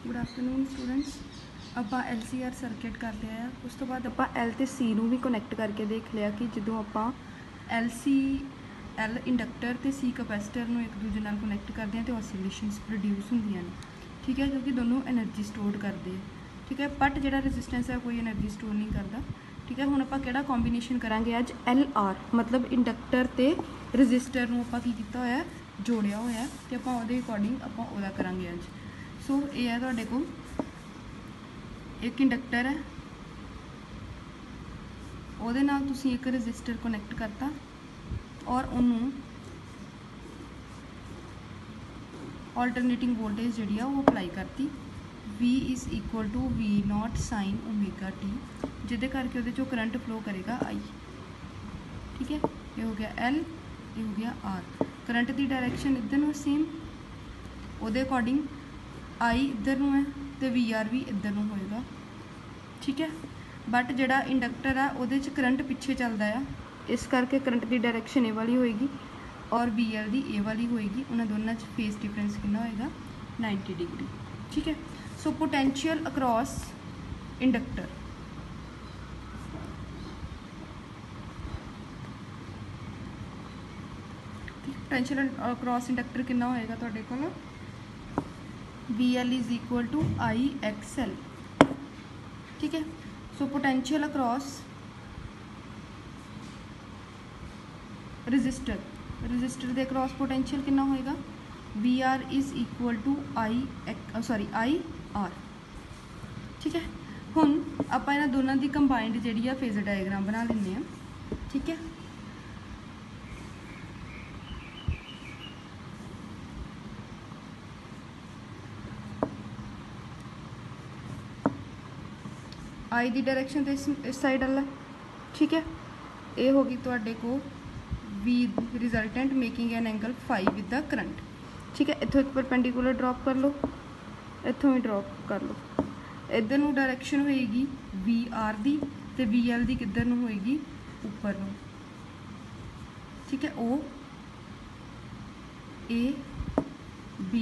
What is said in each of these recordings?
Good afternoon students. ਆਪਾਂ LCR circuit कर लिया उस तो बाद ਆਪਾਂ L ਤੇ C ਨੂੰ भी कनैक्ट करके देख लिया कि ਜਦੋਂ ਆਪਾਂ L इंडक्टर ਤੇ C कैपेसिटर ਨੂੰ एक दूजे ਨਾਲ कनैक्ट करते हैं तो ऑसिलेशंस प्रोड्यूस होंदियां ने, ठीक है, क्योंकि दोनों एनर्जी स्टोर करते हैं, ठीक है। बट जो रेजिस्टेंस है कोई एनर्जी स्टोर नहीं करता, ठीक है। हुण आपां किहड़ा कॉम्बीनेशन करांगे अज LR, मतलब इंडक्टर ते रजिस्टर नूं आपां की कीता होया जोड़िया होया ते आपां उहदे अकॉर्डिंग आपां उहदा करांगे अज। सो ये है तुहाडे कोल एक इंडक्टर है, ਉਹਦੇ ਨਾਲ ਤੁਸੀਂ एक रजिस्टर कनैक्ट करता और उन्होंने ऑल्टरनेटिंग वोल्टेज जी अप्लाई करती। V is equal to V0 sine omega T, जिदे करके वो चो करंट फ्लो करेगा I, ठीक है। ये हो गया L, ये हो गया R। करंट की डायरैक्शन इधर में सेम, वो अकॉर्डिंग I इधर में है तो VR भी इधर में होएगा, ठीक है। बट जोड़ा इंडक्टर है वो करंट पिछे चलता है, इस करके करंट की डायरैक्शन ए वाली होएगी और VL की ए वाली होएगी। उन्होंने दोनों फेस डिफरेंस कितना होएगा 90 डिग्री, ठीक है। So potential across inductor, potential across inductor कितना होएगा तुहाडे कोल VL is equal to IXL, ठीक है। सो पोटेंशियल अक्रॉस रजिस्टर के अक्रॉस पोटेंशियल कितना होएगा VR is equal to IR, ठीक है। हुण आपां इन्हां दोनों की कंबाइंड जिहड़ी आ फेजर डायग्राम बना लैंदे आ, ठीक है। आई की डायरैक्शन तो इस साइड वाला, ठीक है। ये होगी तुहाडे को V resultant making an angle phi with the current, ठीक है। इत्थों एक परपेंडिकुलर ड्रॉप कर लो, इत्थों भी ड्रॉप कर लो। इधर नूं डायरैक्शन होएगी VR दी ते VL दी किधर नूं होएगी ऊपर नूं, ठीक है। O A B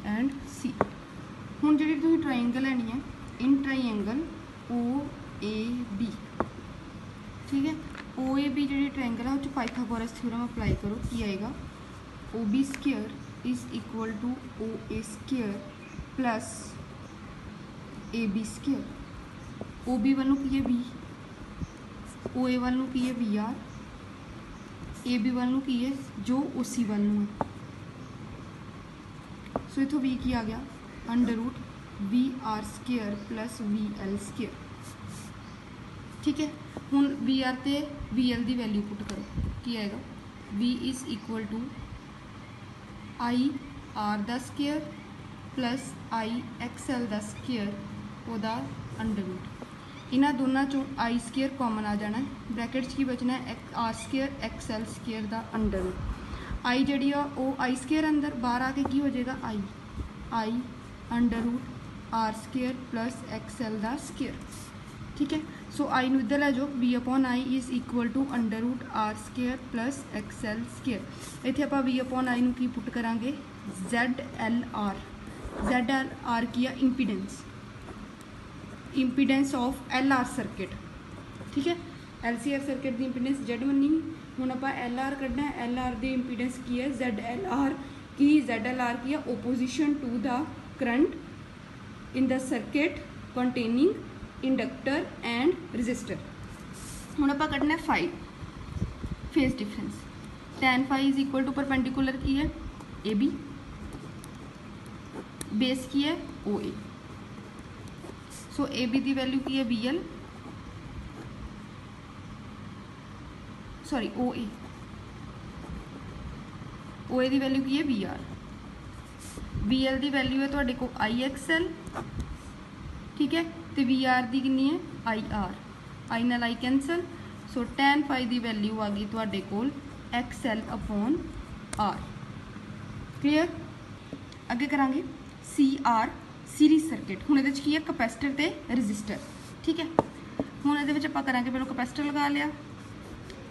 and C। हुण जिहड़ी तुसीं ट्रायंगल लैनी है इन ट्रायंगल OAB, ठीक है। OAB जी ट्रायंगल है उस पाइथागोरस थ्योरम अप्लाई करो, की आएगा OB square is equal to OA square plus AB square. OB वालों की है V, OA वालों की है VR, AB वालों की है जो OC वालों है। सो इथों V की आ गया under root VR square plus VL square, ठीक है। हुण VR ते VL की वैल्यू पुट करो, की आएगा V is equal to IR दा स्क्वेयर प्लस IXL दा स्क्वेयर ओदा अंडर रूट। इन्हां दोनों चों I स्क्वेयर कॉमन आ जाना है, ब्रैकेट की बचना है R स्क्वेयर XL स्क्वेयर दा अंडर रूट। I जी I स्क्वेयर अंदर बाहर आके की हो जाएगा I under root R square plus XL दा स्क्वेयर, ठीक है। सो I नूं इधर लै जाओ, V upon I is equal to under root R square plus XL square. इत्थे आपां V अपॉन I नूं की पुट करांगे ZLR। ZLR की है इंपीडेंस ऑफ LR सर्किट, ठीक है। LCR सर्किट की इंपीडेंस Z मनी, हुण आपां LR कढ़ना है। LR की इंपीडेंस की है ZLR की, ZLR की है opposition to the current in the circuit containing inductor and resistor। हुण आपां कढ़ना है phi phase difference, tan phi is equal to perpendicular की है AB, बेस की है OA। सो AB की वैल्यू की है VL, सॉरी OA की वैल्यू की है VR, VL की वैल्यू है तुहाडे को IXL, ठीक है। तो VR की कितनी है IR, I नाल I cancel. So tan phi की वैल्यू आ गई तुहाडे कोल XL अपॉन R, क्लीयर। अगे करांगे CR सीरीज सर्किट। हुण इहदे विच की है कैपेसिटर ते रजिस्टर, ठीक है। हुण इहदे विच आपां करांगे पहलों कैपेसिटर लगा लिया,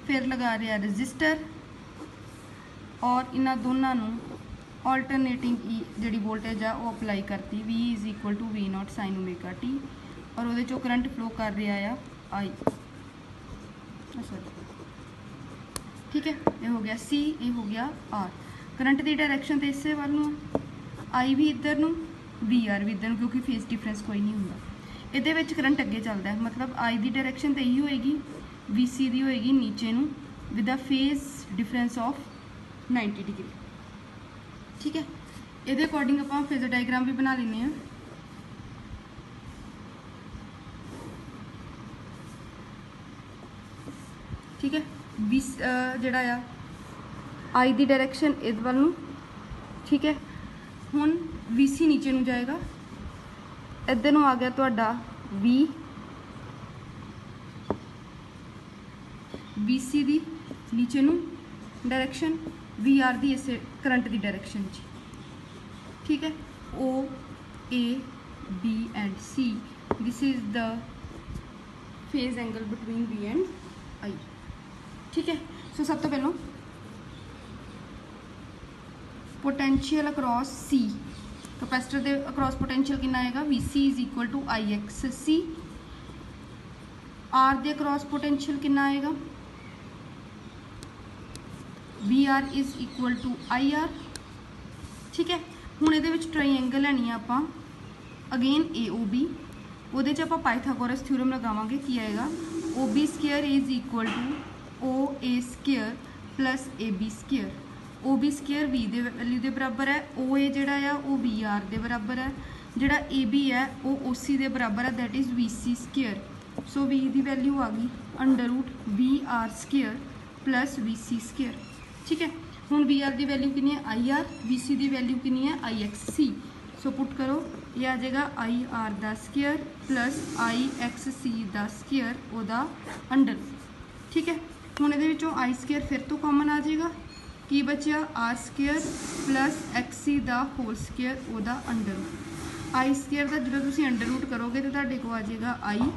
फिर लगा रहा रजिस्टर और इन्हां दोनों नूं ऑल्टरनेटिंग ई जी वोल्टेज आ वो अप्लाई करती V is equal to V not sine omega t और वो चो करंट फ्लो कर रहा है I सॉरी ठीक है। ये हो गया C, ये हो गया R। करंट की डायरैक्शन तो इस वाल I भी इधर नूं VR भी इधर, क्योंकि फेस डिफरेंस कोई नहीं होंगे। ये करंट अगे चलता है, मतलब I की डायरैक्शन तो यही होएगी, VC की होएगी नीचे नूं with the phase difference of 90 degree. ठीक है, ये अकॉर्डिंग आप फेजर डायग्राम भी बना लेने हैं। ठीक है, जोड़ा आ आई की डायरैक्शन इस वाल नूं, ठीक है। हुण VC नीचे नूं जाएगा, इधर नूं आ गया तुहाडा VC दी नीचे नूं डायरैक्शन, VR दी इस करंट की डायरैक्शन च। ठीक है, O A B and C, this is the phase angle between V and I। ठीक है, सो सब तो पहलों पोटेंशियल अक्रॉस C, कैपेसिटर के अक्रॉस पोटेंशियल कितना आएगा, VC is equal to IXC। R के अक्रॉस पोटेंशियल कितना आएगा, VR is equal to IR। ठीक है, हुण ये ट्राईएंगल लैनी है आप अगेन AOB, वो पाइथागोरस थ्योरम लगावांगे, की आएगा OB square is equal to OA square plus AB square. OB square V they value के बराबर है, OA जोड़ा है वो VR के बराबर है, जोड़ा AB है वो OC के बराबर है, that is VC square. So V की वैल्यू आ गई under root VR square plus VC square. ठीक है, हुण VR की वैल्यू कितनी है IR, VC की वैल्यू कितनी है IXC। सो पुट करो, ये आ जाएगा IR का स्केयर प्लस IXC का स्केयर ओदा अंडर। ठीक है, हुण ये I स्केयर फिर तो कॉमन आ जाएगा, की बचा R स्केयर प्लस XC का होल स्केयर ओदा अंडर रूट। I स्केयर का जो तुम अंडर रूट करोगे तो तुहाडे को आ जाएगा I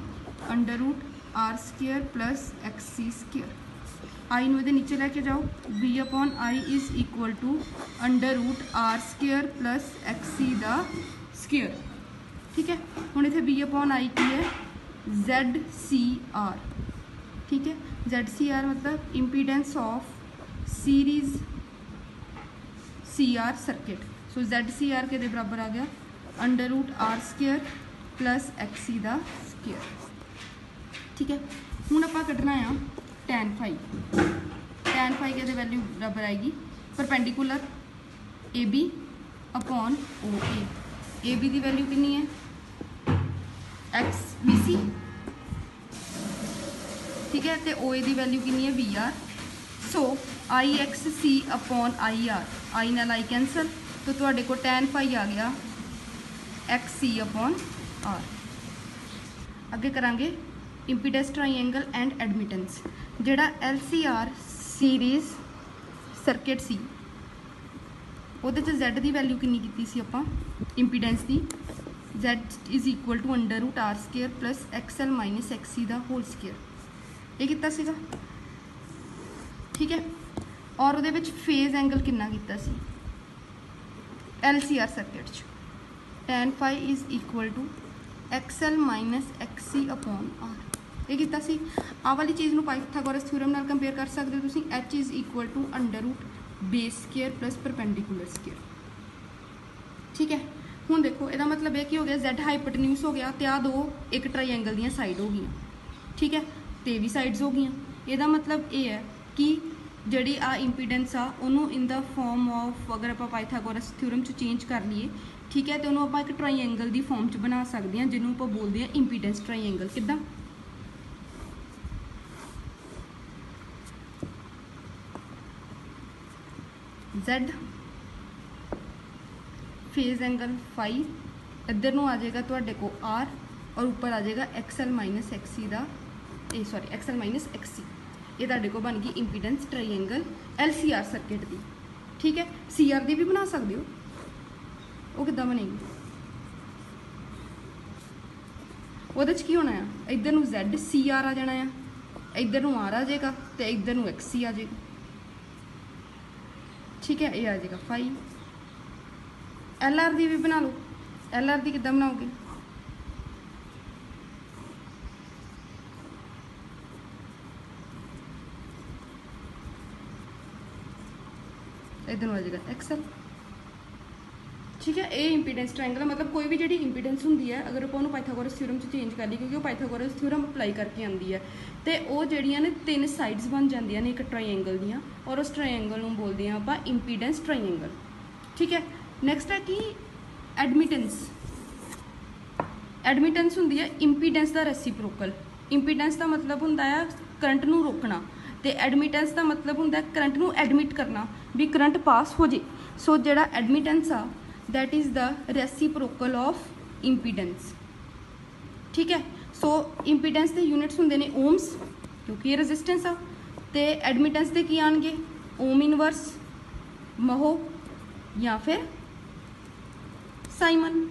under root R square plus XC square. I नूं इहदे नीचे लैके जाओ, V upon I is equal to under root R square plus XC का स्केयर। ठीक है, हुण इत्थे V अपॉन I की है ZCR। ठीक है, ZCR मतलब impedance of series CR circuit. So ZCR के बराबर आ गया under root R square plus XC का स्केयर। ठीक है, हुण आपां कढना आ tan फाई। tan फाई के वैल्यू बराबर आएगी perpendicular AB upon OA। AB की वैल्यू कितनी है VC। ठीक है, तो OA की वैल्यू कितनी है VR। So IXC upon IR, I नाल I कैंसल, तो तुहाडे को tan फाई आ गया XC अपॉन R। अगे करांगे इंपीडेंस ट्राईएंगल एंड एडमिटेंस। जिहड़ा LCR सीरीज सर्किट सी उहदे च Z की वैल्यू कितनी कीती सी आपां इंपीडेंस की, Z is equal to under root R square plus XL minus XC का होल स्केयर, ये कितना सीगा। ठीक है, और उहदे विच फेज एंगल कितना कीता सी LCR सर्किट च, tan phi is equal to XL minus XC upon R। ये कितना सी आ वाली चीज़ में पाइथागोरस थ्योरम नाल कंपेयर कर सकते हो तुसीं, H is equal to under root base square plus perpendicular square. ठीक है, हुण देखो ਇਹਦਾ मतलब यह कि हो गया Z हाइपोटेन्यूस हो गया, तो आ दो एक ट्राईएंगल दी साइड हो गई। ठीक है, तो भी साइड्स हो गई। ਇਹਦਾ मतलब ये है कि ਜਿਹੜੀ आ इंपीडेंस आ ਉਹਨੂੰ इन द फॉर्म ऑफ अगर आप पाइथागोरस थ्योरम च चेंज कर लीए, ठीक है, तो उन्होंने आप एक ट्राईएंगल की फॉर्म च बना सकते हैं, जिन्होंने आप बोलते हैं इंपीडेंस ट्राईएंगल। किद्दां Z फेज एंगल फाई, इधर नूं आ जाएगा तुहाडे को R और ऊपर आ जाएगा XL माइनस XC का, सॉरी XL माइनस XC। ये तुहाडे को बन गई इंपीडेंस ट्राईएंगल LCR सर्किट की। ठीक है, CR की भी बना सकते हो, वो किद्दां बनेगी, वो की होना है इधर नूं ZCR आ जाना है, इधर नूं R आ जाएगा, तो इधर नूं XC आ जाएगा। ठीक है, ये आ जाएगा फाई एल आर दी भी बना लो। एल आर दी किद्दां बनाओगे? इधर आ जाएगा एक्सएल। ठीक है, ये इंपीडेंस ट्रायंगल मतलब कोई भी जी इंपीडेंस होंगी है अगर आप पाइथागोरस थ्योरम चेंज कर ली, क्योंकि पाइथागोरस थ्योरम अप्लाई करके आती है, तो वो जड़ियाँ ने 3 साइड्स बन जांदियां ने एक ट्रायंगल दियाँ, और उस ट्रायंगल नूं बोलते हैं आप इंपीडेंस ट्रायंगल। ठीक है, नैक्सट है कि एडमिटेंस। एडमिटेंस होंदी है इंपीडेंस का रेसिप्रोकल। इंपीडेंस का मतलब होंदा है करंट नूं रोकना, तो एडमिटेंस का मतलब होंदा है करंट नूं एडमिट करना, भी करंट पास हो जाए। सो जिहड़ा एडमिटेंस आ that is the reciprocal of impedance. ठीक है, सो इंपीडेंस के यूनिट्स होंदे ने ओम्स, क्योंकि ये रजिस्टेंस आ, तो एडमिटेंस के की आएंगे ओम इनवर्स, महो या फिर साइमन।